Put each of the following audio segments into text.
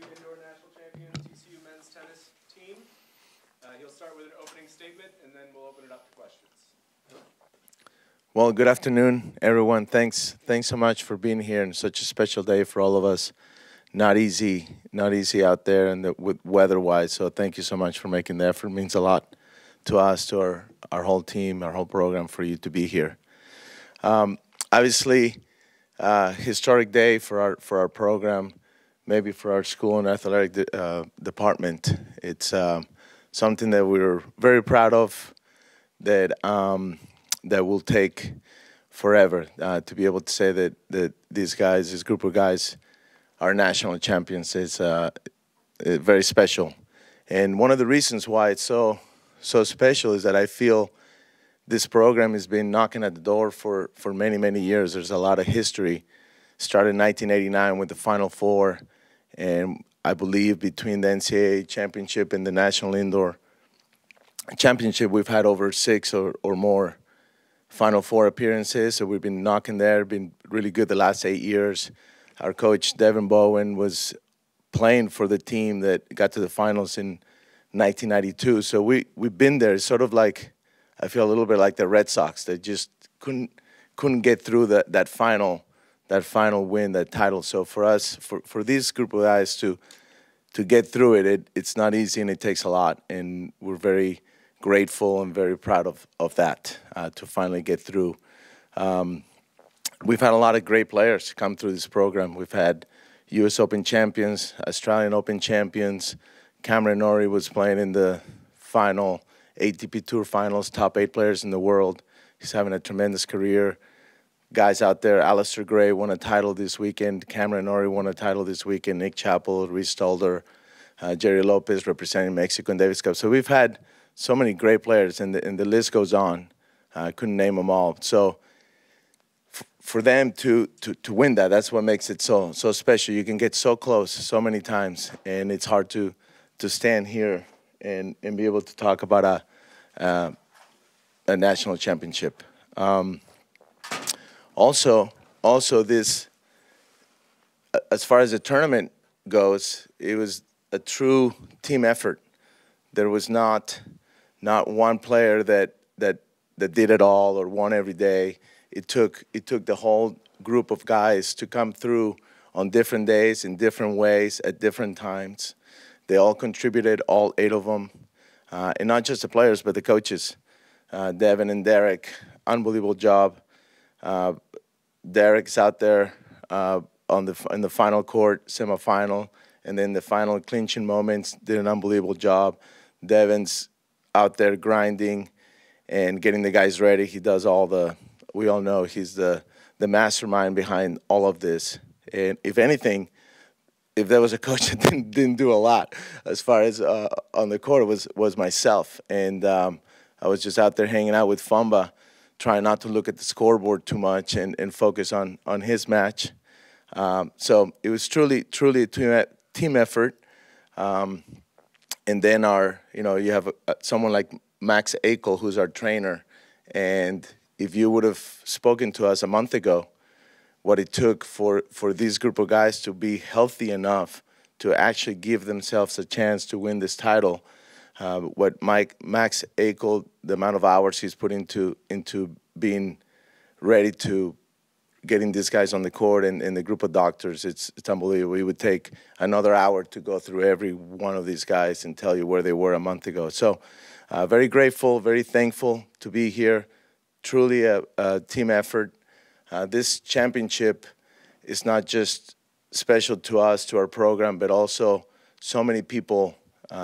Indoor National Champion, TCU men's tennis team. He'll start with an opening statement, and then we'll open it up to questions. Well, good afternoon, everyone. Thanks so much for being here on such a special day for all of us. Not easy out there and with weather-wise. So thank you so much for making the effort. It means a lot to us, to our whole team, our whole program, for you to be here. Obviously, historic day for our program, maybe for our school and athletic department. It's something that we're very proud of. That will take forever to be able to say that these guys, this group of guys, are national champions. It's very special, and one of the reasons why it's so special is that I feel this program has been knocking at the door for many years. There's a lot of history. Started in 1989 with the Final Four, and I believe between the NCAA championship and the National Indoor Championship, we've had over 6 or more Final Four appearances. So we've been knocking there, been really good the last 8 years. Our coach, Devin Bowen, was playing for the team that got to the finals in 1992. So we've been there. It's sort of like, I feel a little bit like the Red Sox. They just couldn't get through that final win, that title. So for us, for this group of guys to get through it's not easy, and it takes a lot. And we're very grateful and very proud of that, to finally get through. We've had a lot of great players come through this program. We've had U.S. Open champions, Australian Open champions. Cameron Norrie was playing in the final ATP Tour finals, top 8 players in the world. He's having a tremendous career. Guys out there, Alistair Gray won a title this weekend. Cameron Norrie won a title this weekend. Nick Chappell, Reese Stalder, Jerry Lopez representing Mexico in Davis Cup. So we've had so many great players, and the list goes on. I couldn't name them all. So for them to win that's what makes it so special. You can get so close so many times, and it's hard to stand here and be able to talk about a national championship. Also this, as far as the tournament goes, it was a true team effort. There was not one player that did it all or won every day. It took the whole group of guys to come through on different days in different ways at different times. They all contributed, all 8 of them, and not just the players but the coaches. Devin and Derek, unbelievable job. Derek's out there in the final court, semifinal, and then the final clinching moments, did an unbelievable job. Devin's out there grinding and getting the guys ready. He does all the, we all know he's the mastermind behind all of this. And if anything, if there was a coach that didn't do a lot as far as on the court, was myself. And I was just out there hanging out with Fumba, trying not to look at the scoreboard too much and focus on his match. So it was truly a team effort. And then you have someone like Max Akel, who's our trainer. And if you would have spoken to us a month ago, what it took for this group of guys to be healthy enough to actually give themselves a chance to win this title, what Max Akel, the amount of hours he's put into being ready to getting these guys on the court and the group of doctors, it's unbelievable. We would take another hour to go through every one of these guys and tell you where they were a month ago. So very grateful, very thankful to be here. Truly a team effort. This championship is not just special to us, to our program, but also so many people,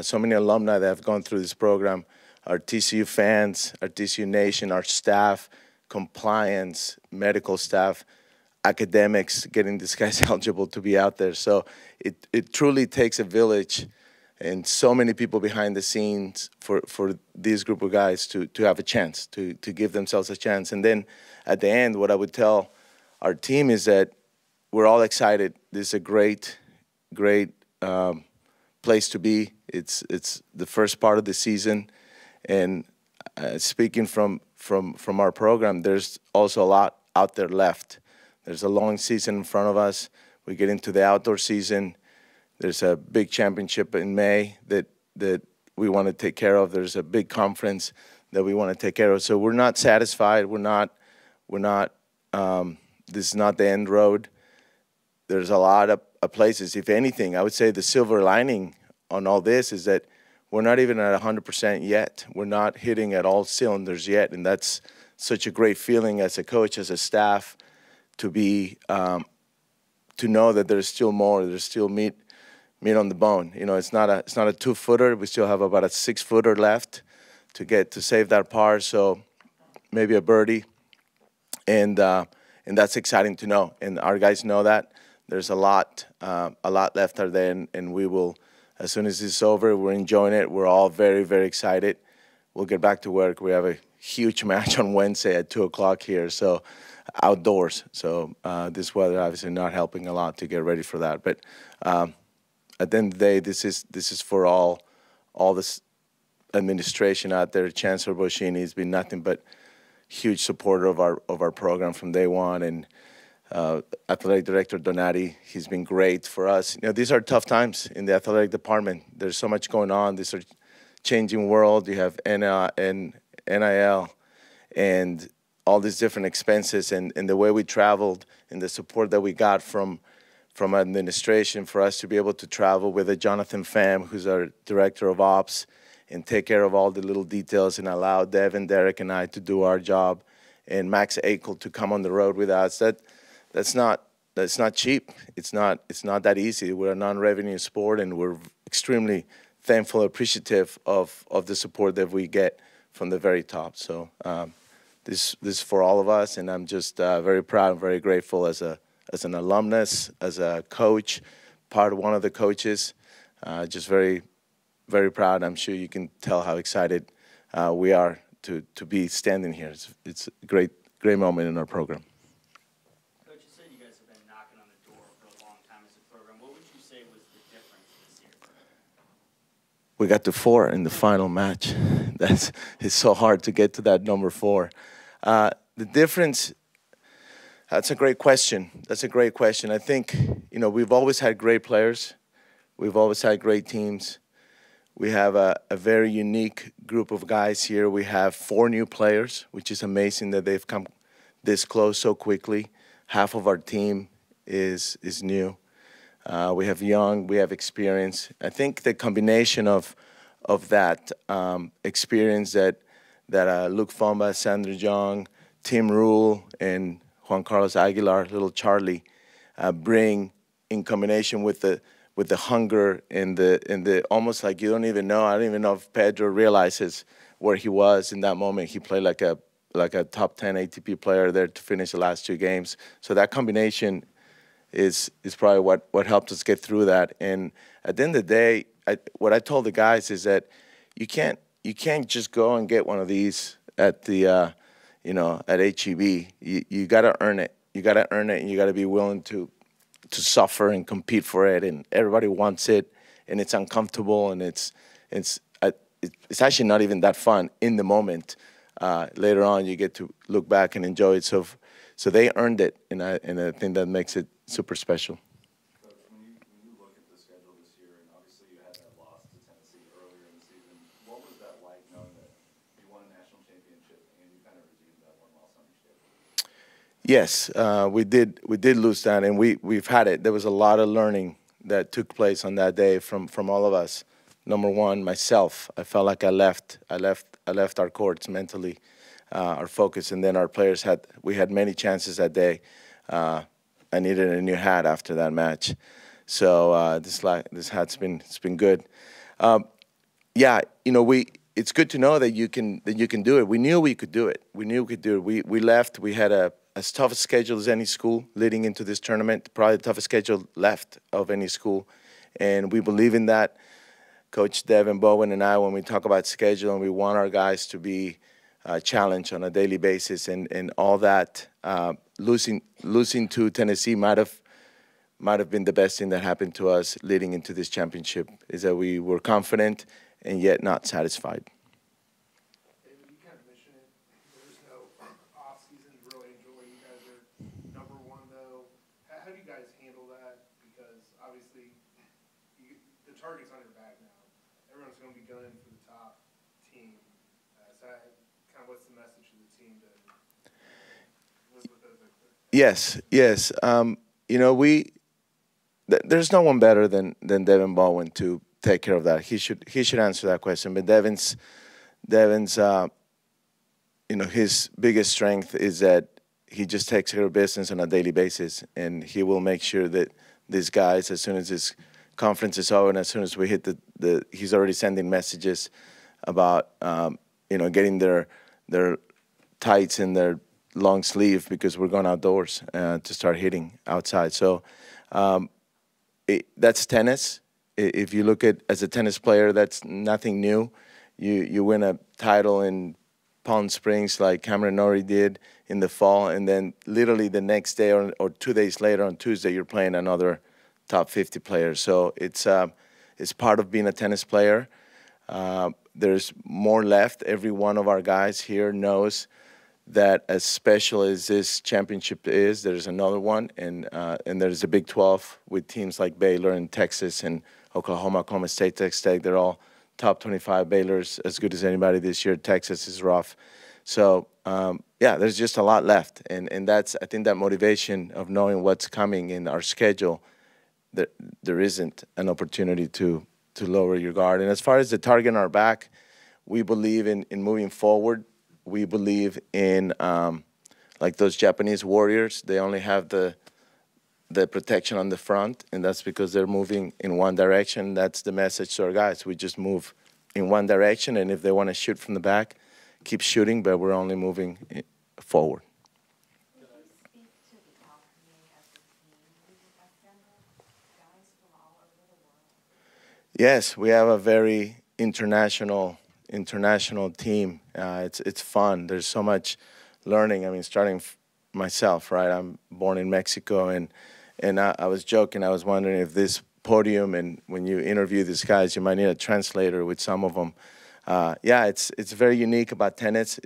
so many alumni that have gone through this program, our TCU fans, our TCU Nation, our staff, compliance, medical staff, academics, getting these guys eligible to be out there. So it truly takes a village and so many people behind the scenes for this group of guys to have a chance, to give themselves a chance. And then at the end, what I would tell our team is that we're all excited. This is a great place to be. It's the first part of the season. And speaking from our program, there's also a lot out there left. There's a long season in front of us. We get into the outdoor season. There's a big championship in May that we want to take care of. There's a big conference that we want to take care of. So we're not satisfied. We're not. This is not the end road. There's a lot of places. If anything, I would say the silver lining on all this is that we're not even at 100% yet. We're not hitting at all cylinders yet, and that's such a great feeling as a coach, as a staff, to be to know that there's still more. There's still meat on the bone. You know, it's not a 2-footer. We still have about a 6-footer left to save that par. So maybe a birdie, and that's exciting to know. And our guys know that there's a lot left out there, and we will. As soon as it's over, we're enjoying it. We're all very, very excited. We'll get back to work. We have a huge match on Wednesday at 2 o'clock here, so outdoors. So this weather obviously not helping a lot to get ready for that. But at the end of the day, this is for all this administration out there. Chancellor Boschini has been nothing but huge supporter of our program from day one, and athletic director Donati, he's been great for us. You know, these are tough times in the athletic department. There's so much going on. These are changing world. You have NIL and all these different expenses, and the way we traveled and the support that we got from administration for us to be able to travel with Jonathan Pham, who's our director of ops, and take care of all the little details and allow Devin, Derek, and I to do our job, and Max Akel to come on the road with us. That's not cheap. It's not that easy. We're a non-revenue sport, and we're extremely thankful, appreciative of the support that we get from the very top. So this is for all of us, and I'm just very proud and very grateful as an alumnus, as a coach, one of the coaches. Just very, very proud. I'm sure you can tell how excited we are to be standing here. It's a great moment in our program. We got to 4 in the final match. It's so hard to get to that number 4. The difference, that's a great question. That's a great question. I think, you know, we've always had great players. We've always had great teams. We have a very unique group of guys here. We have 4 new players, which is amazing that they've come this close so quickly. Half of our team is new. We have young, we have experience. I think the combination of that experience that Luke Fomba, Sandra Jong, Tim Rule, and Juan Carlos Aguilar, little Charlie, bring in combination with the hunger and the almost like you don't even know. I don't even know if Pedro realizes where he was in that moment. He played like a top 10 ATP player there to finish the last 2 games. So that combination is probably what helped us get through that. And at the end of the day, what I told the guys is that you can't just go and get one of these at the at HEB. You got to earn it. You got to earn it, and you got to be willing to suffer and compete for it. And everybody wants it, and it's uncomfortable, and it's actually not even that fun in the moment. Later on, you get to look back and enjoy it. So they earned it, and I think that makes it super special. Coach, when you look at the schedule this year, and obviously you had that loss to Tennessee earlier in the season, what was that like knowing that you won a national championship and you kind of redeemed that one loss on your schedule? Yes, we did lose that, and we've had it. There was a lot of learning that took place on that day from all of us. Number one, myself, I felt like I left our courts mentally, our focus, and then our players we had many chances that day. I needed a new hat after that match, so this hat's been good. Yeah, you know, it's good to know that you can do it. We knew we could do it. We knew we could do it. We left. We had as tough a schedule as any school leading into this tournament, probably the toughest schedule left of any school, and we believe in that. Coach Devin Bowen and I, when we talk about schedule, and we want our guys to be challenged on a daily basis, and all that. Losing to Tennessee might have been the best thing that happened to us leading into this championship. Is that we were confident and yet not satisfied. David, you kind of mentioned it. There's no off season to really enjoy. You guys are number 1 though. How do you guys handle that? Because obviously target's on your back now. Everyone's going to be gunning for the top team. So kind of what's the message to the team to live with those? Yes, yes. You know, there's no one better than Devin Baldwin to take care of that. He should answer that question. But Devin's you know, his biggest strength is that he just takes care of business on a daily basis, and he will make sure that these guys, as soon as this conference is over and as soon as we hit he's already sending messages about you know, getting their tights and their long sleeve because we're going outdoors to start hitting outside. So that's tennis. If you look at as a tennis player, that's nothing new. You win a title in Palm Springs like Cameron Norrie did in the fall, and then literally the next day or 2 days later on Tuesday, you're playing another top 50 player. So it's part of being a tennis player. There's more left. Every one of our guys here knows that as special as this championship is, there's another one, and there's a Big 12 with teams like Baylor and Texas and Oklahoma State, Texas Tech. They're all top 25. Baylor's as good as anybody this year. Texas is rough. So, yeah, there's just a lot left. And that's, I think, that motivation of knowing what's coming in our schedule, that there isn't an opportunity to lower your guard. And as far as the target on our back, we believe in moving forward. We believe in, like those Japanese warriors, they only have the protection on the front, and that's because they're moving in one direction. That's the message to our guys. We just move in one direction, and if they want to shoot from the back, keep shooting, but we're only moving forward. Would you speak to the alchemy of the team you assembled, guys from all over the world? Yes, we have a very international team. It's fun. There's so much learning. I mean, starting myself, right? I'm born in Mexico, and I was joking. I was wondering if this podium and when you interview these guys, you might need a translator with some of them. Yeah, it's very unique about tennis.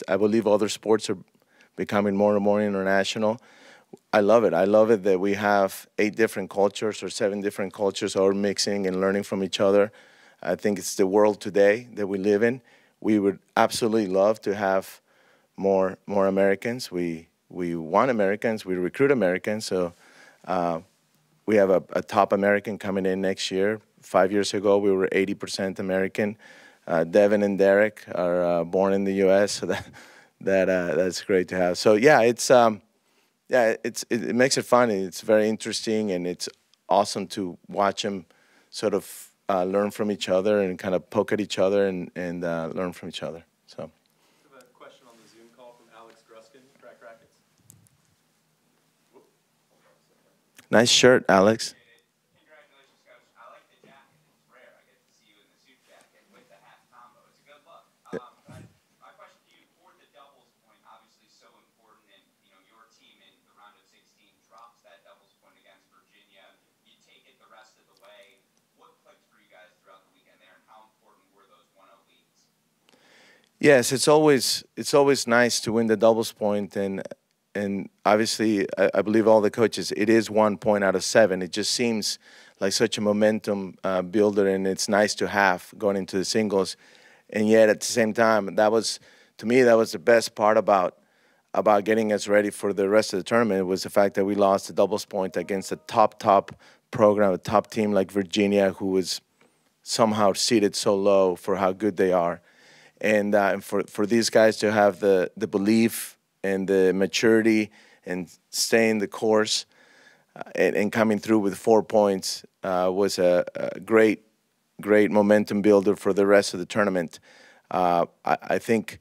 I believe other sports are becoming more and more international. I love it. I love it that we have 8 different cultures or 7 different cultures all mixing and learning from each other. I think it's the world today that we live in. We would absolutely love to have more Americans. We want Americans. We recruit Americans. So we have a top American coming in next year. 5 years ago, we were 80% American. Devin and Derek are born in the U.S., so that's great to have. So yeah, it makes it fun. It's very interesting, and it's awesome to watch them sort of learn from each other and kind of poke at each other and learn from each other. So. We have a question on the Zoom call from Alex Gruskin, Crack Rackets. Nice shirt, Alex. Congratulations, Coach. I like the jacket. It's rare. I get to see you in the suit jacket with the hat combo. It's a good look. My question to you, for the doubles point, obviously so important, and your team in the round of 16 drops that doubles point against Virginia. You take it the rest of the way. What clicked for you guys throughout the weekend there, and how important were those 1-0 leads? Yes, it's always nice to win the doubles point, and obviously I believe all the coaches, it is 1 point out of 7. It just seems like such a momentum builder, and it's nice to have going into the singles. And yet at the same time, to me that was the best part about getting us ready for the rest of the tournament, was the fact that we lost the doubles point against a top program, a top team like Virginia, who was somehow seated so low for how good they are. And for these guys to have the belief and the maturity and staying the course and coming through with 4 points was a great momentum builder for the rest of the tournament. I think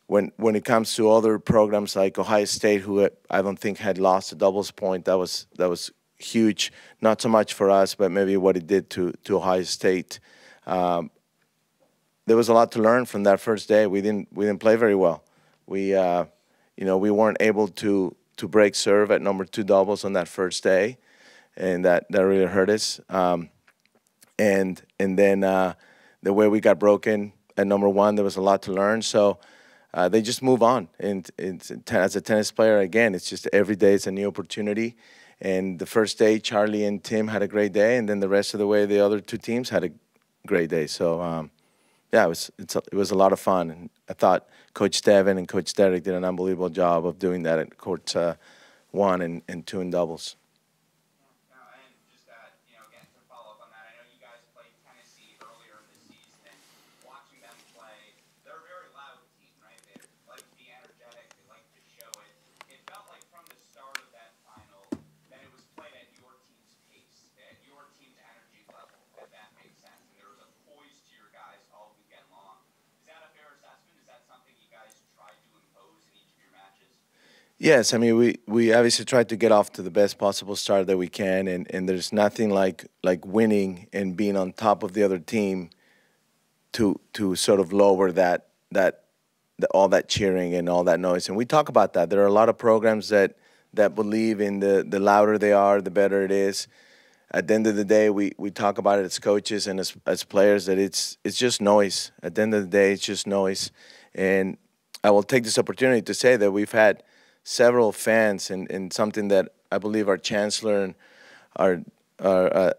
when it comes to other programs like Ohio State, who I don't think had lost a doubles point, that was huge. Not so much for us, but maybe what it did to Ohio State. There was a lot to learn from that first day. We didn't play very well. We weren't able to break serve at number 2 doubles on that first day, and that really hurt us. And then the way we got broken at number 1, there was a lot to learn. So they just move on. And as a tennis player, again, it's just every day it's a new opportunity. And the first day, Charlie and Tim had a great day, and then the rest of the way, the other two teams had a great day. So, yeah, it was a lot of fun. And I thought Coach Devin and Coach Derek did an unbelievable job of doing that at court 1 and 2 in doubles. No, and just, again, to follow up on that, I know you guys played Tennessee earlier in the season, and watching them play, they're a very loud team, right? They like to be energetic, they like to show it. It felt like from the start of that final that it was played at your team's pace, at your team's energy level, if that makes sense. And there was a poise to your guys all weekend long. Is that a fair assessment? Is that something you guys tried to impose in each of your matches? Yes, I mean we obviously tried to get off to the best possible start that we can, and there's nothing like winning and being on top of the other team to sort of lower all that cheering and all that noise. And we talk about that. There are a lot of programs that believe in the louder they are, the better it is. At the end of the day, we talk about it as coaches and as players that it's just noise. At the end of the day, it's just noise. And I will take this opportunity to say that we've had several fans, and something that I believe our chancellor and our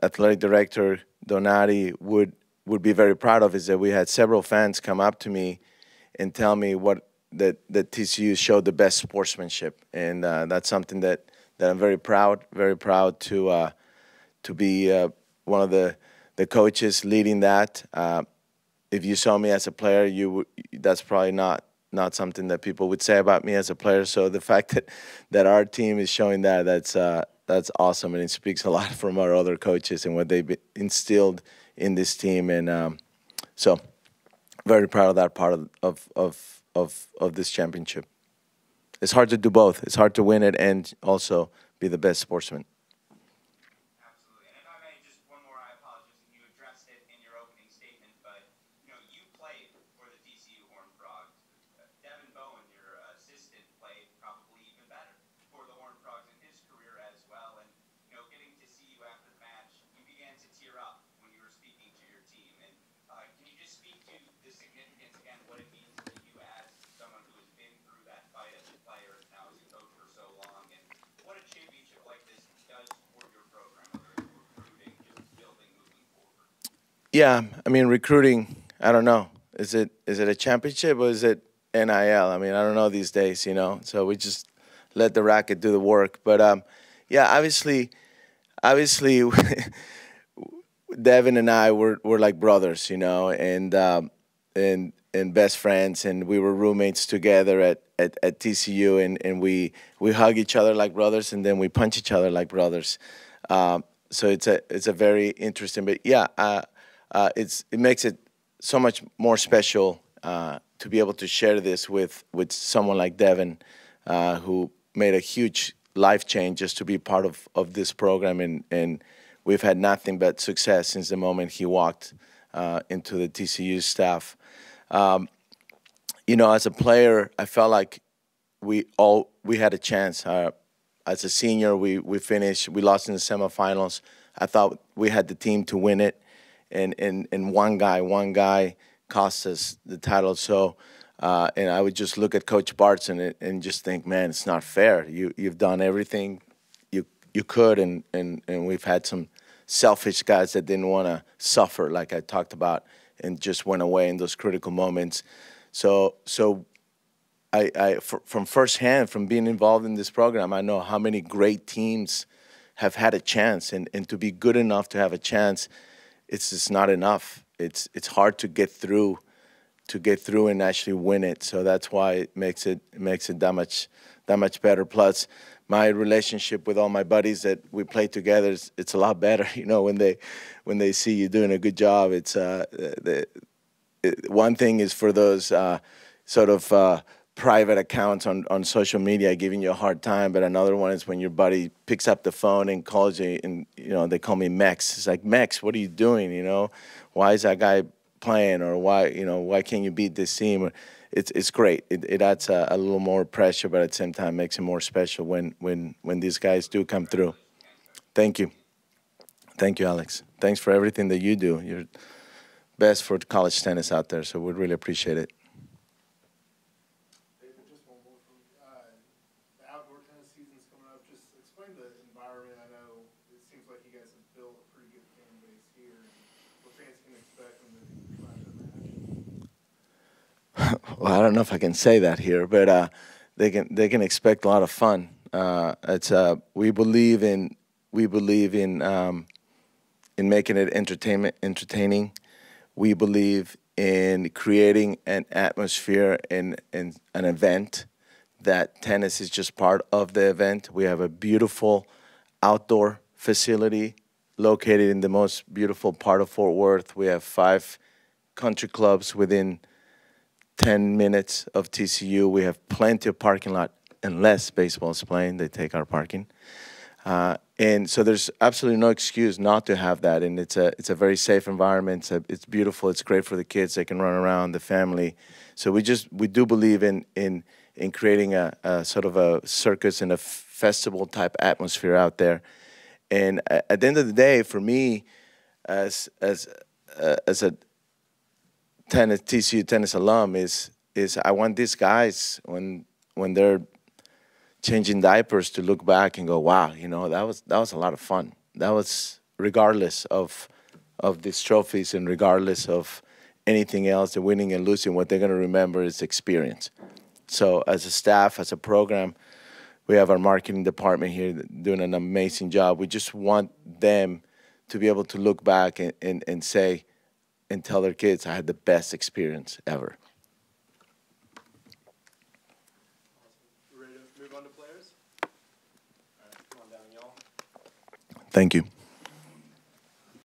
athletic director Donati would be very proud of, is that we had several fans come up to me and tell me that TCU showed the best sportsmanship, and that's something that I'm very proud to be one of the coaches leading that. If you saw me as a player, that's probably not something that people would say about me as a player. So the fact that our team is showing that's awesome, and it speaks a lot from our other coaches and what they've instilled in this team. And so very proud of that part of this championship. It's hard to do both. It's hard to win it and also be the best sportsman. Absolutely. And if I may, just one more, I apologize, and you addressed it in your opening statement, but, you played for the TCU Horned Frogs. Devin Bowen, your assistant, played probably even better for the Horned Frogs in his career as well. And, getting to see you after the match, you began to tear up when you were speaking to your team. And can you just speak to the significance, again, what it means to you as someone who has been through that fight as a player, now as a coach for so long, and what a championship like this does for your program, whether it's recruiting, just building, moving forward? Yeah, I mean, recruiting, I don't know. Is it a championship or is it NIL? I mean, I don't know these days, So we just let the racket do the work. But yeah, obviously, Devin and I were like brothers, and best friends, and we were roommates together at TCU, and we hug each other like brothers, and then we punch each other like brothers. So it's a very interesting, but yeah, it makes it so much more special to be able to share this with someone like Devin, who made a huge life change just to be part of this program, and we've had nothing but success since the moment he walked into the TCU staff. As a player, I felt like we had a chance. As a senior, we lost in the semifinals. I thought we had the team to win it, and one guy cost us the title. So, and I would just look at Coach Bartz and just think, man, it's not fair. You've done everything you could, and we've had some selfish guys that didn't want to suffer, like I talked about, and just went away in those critical moments. So from firsthand, from being involved in this program, I know how many great teams have had a chance, and to be good enough to have a chance, it's just not enough. It's hard to get through and actually win it. So that's why it makes it that much better. Plus, my relationship with all my buddies that we play together, it's a lot better. When they see you doing a good job, it's one thing is for those sort of private accounts on social media giving you a hard time, but another one is when your buddy picks up the phone and calls you, and they call me Mex. It's like, Mex, what are you doing? Why is that guy playing, or why can't you beat this team? It's great. It adds a little more pressure, but at the same time makes it more special when these guys do come through. Thank you, Alex. Thanks for everything that you do. You're best for college tennis out there, so we'd really appreciate it. David, just one more from the outdoor tennis season's coming up. Just explain the environment well, I don't know if I can say that here, but they can expect a lot of fun. We believe in making it entertaining. We believe in creating an atmosphere in an event that tennis is just part of the event. We have a beautiful outdoor facility located in the most beautiful part of Fort Worth. We have 5 country clubs within 10 minutes of TCU. We have plenty of parking lot, unless baseball is playing, they take our parking. And so there's absolutely no excuse not to have that. And it's a very safe environment. It's beautiful. It's great for the kids. They can run around, the family. So we do believe in creating a sort of a circus and a festival type atmosphere out there. And at the end of the day, for me, as a TCU tennis alum, is I want these guys when they're changing diapers to look back and go, wow, you know, that was a lot of fun. That was regardless of these trophies and regardless of anything else, the winning and losing, what they're going to remember is experience. So as a staff, as a program, we have our marketing department here doing an amazing job. We just want them to be able to look back and say and tell their kids, I had the best experience ever. We're ready to move on to players? All right, come on down, y'all. Thank you.